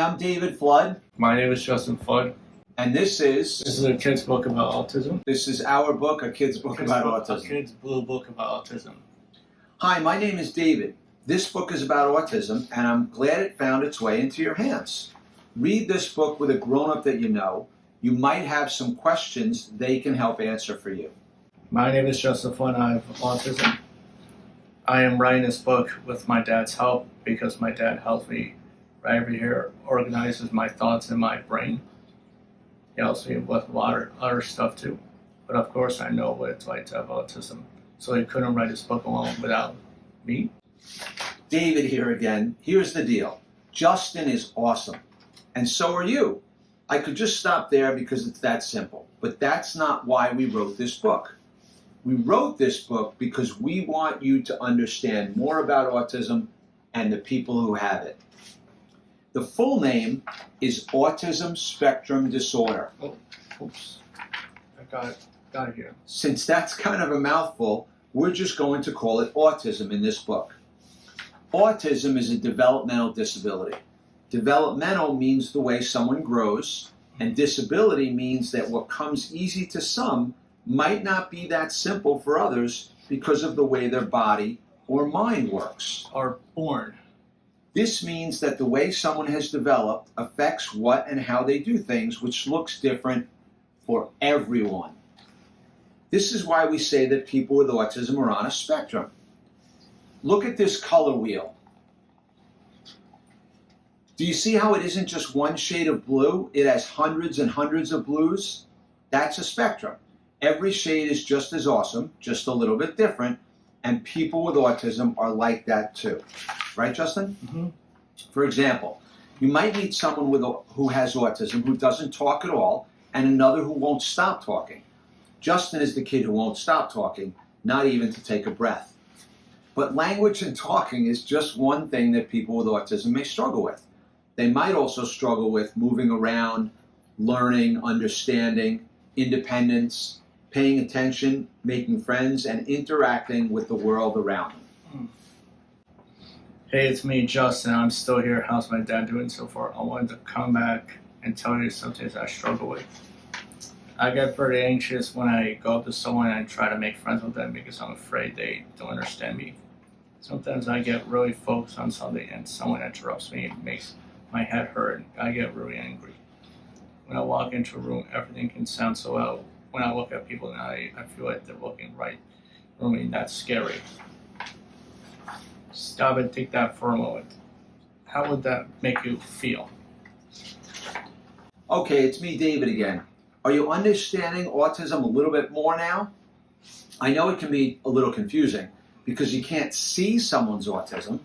I'm David Flood. My name is Justin Flood. And this is a kid's book about autism. This is our book, a kid's book about autism. A kid's blue book about autism. Hi, my name is David. This book is about autism, and I'm glad it found its way into your hands. Read this book with a grown-up that you know. You might have some questions they can help answer for you. My name is Justin Flood. I have autism. I am writing this book with my dad's help because my dad helps me right over here, organizes my thoughts in my brain. He helps me with a lot of other stuff too. But of course I know what it's like to have autism. So he couldn't write this book alone without me. David here again. Here's the deal. Justin is awesome. And so are you. I could just stop there because it's that simple. But that's not why we wrote this book. We wrote this book because we want you to understand more about autism and the people who have it. The full name is Autism Spectrum Disorder. Oh, oops. I got it here. Since that's kind of a mouthful, we're just going to call it autism in this book. Autism is a developmental disability. Developmental means the way someone grows, and disability means that what comes easy to some might not be that simple for others because of the way their body or mind works. Are born. This means that the way someone has developed affects what and how they do things, which looks different for everyone. This is why we say that people with autism are on a spectrum. Look at this color wheel. Do you see how it isn't just one shade of blue? It has hundreds and hundreds of blues. That's a spectrum. Every shade is just as awesome, just a little bit different, and people with autism are like that too. Right, Justin? Mm-hmm. For example, you might meet someone who has autism who doesn't talk at all, and another who won't stop talking. Justin is the kid who won't stop talking, not even to take a breath. But language and talking is just one thing that people with autism may struggle with. They might also struggle with moving around, learning, understanding, independence, paying attention, making friends, and interacting with the world around them. Hey, it's me, Justin. I'm still here. How's my dad doing so far? I wanted to come back and tell you some things I struggle with. I get very anxious when I go up to someone and I try to make friends with them because I'm afraid they don't understand me. Sometimes I get really focused on something and someone interrupts me and makes my head hurt and I get really angry. When I walk into a room, everything can sound so loud. When I look at people now, I feel like they're looking right at me, and that's scary. Stop and take that for a moment. How would that make you feel? Okay, it's me, David, again. Are you understanding autism a little bit more now? I know it can be a little confusing because you can't see someone's autism.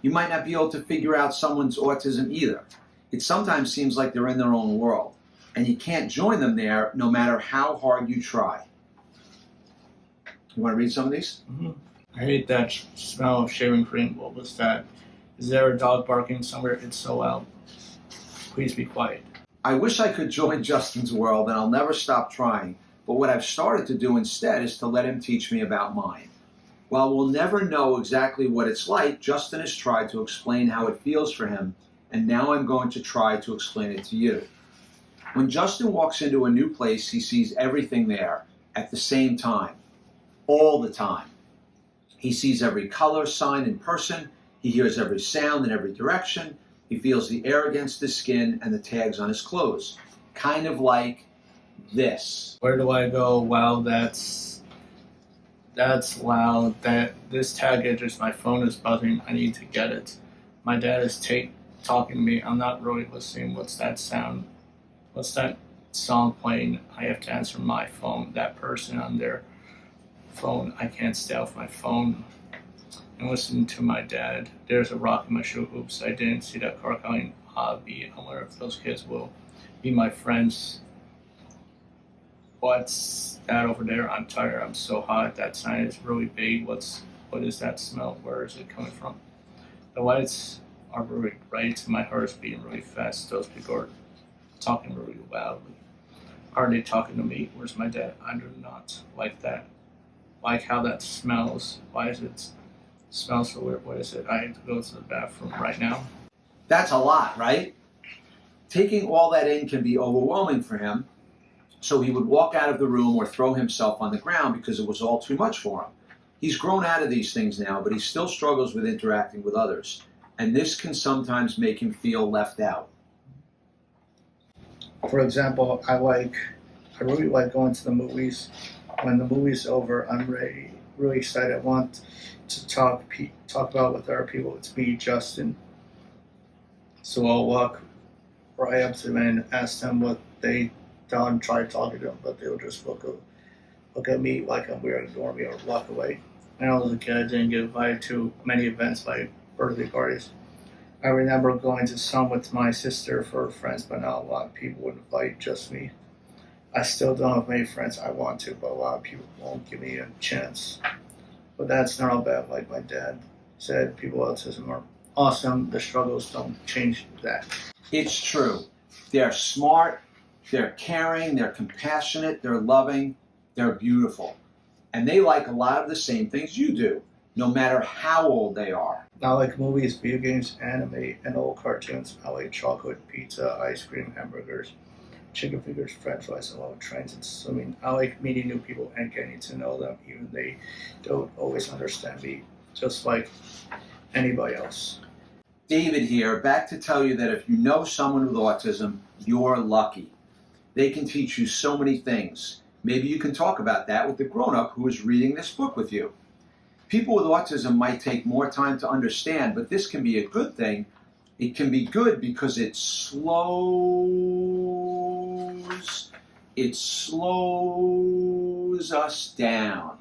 You might not be able to figure out someone's autism either. It sometimes seems like they're in their own world, and you can't join them there no matter how hard you try. You want to read some of these? Mm-hmm. I hate that smell of shaving cream. What was that? Is there a dog barking somewhere? It's so loud. Please be quiet. I wish I could join Justin's world, and I'll never stop trying. But what I've started to do instead is to let him teach me about mine. While we'll never know exactly what it's like, Justin has tried to explain how it feels for him, and now I'm going to try to explain it to you. When Justin walks into a new place, he sees everything there at the same time, all the time. He sees every color, sign, and person. He hears every sound in every direction. He feels the air against his skin and the tags on his clothes. Kind of like this. Where do I go? Wow, that's loud. This tag enters, my phone is buzzing. I need to get it. My dad is talking to me. I'm not really listening. What's that sound? What's that song playing? I have to answer my phone. That person on their phone. I can't stay off my phone and listen to my dad. There's a rock in my shoe. Oops, I didn't see that car coming. I wonder if those kids will be my friends. What's that over there? I'm tired. I'm so hot. That sign is really big. What is that smell? Where is it coming from? The lights are really bright. My heart is beating really fast. Those people are talking really loudly. Are they talking to me? Where's my dad? I do not like that. Like how that smells. Why is it smell so weird? What is it? I have to go to the bathroom right now. That's a lot, right? Taking all that in can be overwhelming for him, so he would walk out of the room or throw himself on the ground because it was all too much for him. He's grown out of these things now, but he still struggles with interacting with others, and this can sometimes make him feel left out. For example, I really like going to the movies. When the movie's over, I'm really excited. I want to talk about with other people. It's me, Justin. So I'll walk right up to them and ask them what they thought and try talking to them, but they'll just look at me like I'm weird, ignore me, or walk away. When I was a kid, I didn't get invited to many events like birthday parties. I remember going to some with my sister for friends, but not a lot of people would invite just me. I still don't have many friends I want to, but a lot of people won't give me a chance. But that's not all bad. Like my dad said, people with autism are awesome. The struggles don't change that. It's true. They're smart, they're caring, they're compassionate, they're loving, they're beautiful. And they like a lot of the same things you do, no matter how old they are. I like movies, video games, anime, and old cartoons. I like chocolate, pizza, ice cream, hamburgers, chicken fingers, french fries. I love trains and swimming. I like meeting new people and getting to know them, even they don't always understand me, just like anybody else. David here, back to tell you that if you know someone with autism, you're lucky. They can teach you so many things. Maybe you can talk about that with the grown-up who is reading this book with you. People with autism might take more time to understand, but this can be a good thing. It can be good because it slows us down.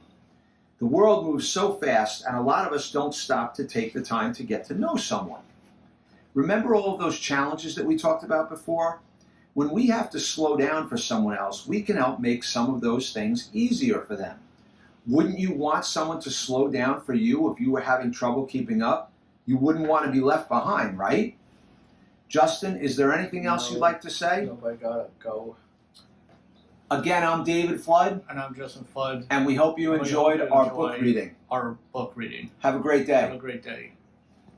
The world moves so fast, and a lot of us don't stop to take the time to get to know someone. Remember all of those challenges that we talked about before? When we have to slow down for someone else, we can help make some of those things easier for them. Wouldn't you want someone to slow down for you if you were having trouble keeping up? You wouldn't want to be left behind, right? Justin, is there anything else you'd like to say? No, I gotta go. Again, I'm David Flood. And I'm Justin Flood. And we hope you enjoyed our book reading. Our book reading. Have a great day. Have a great day.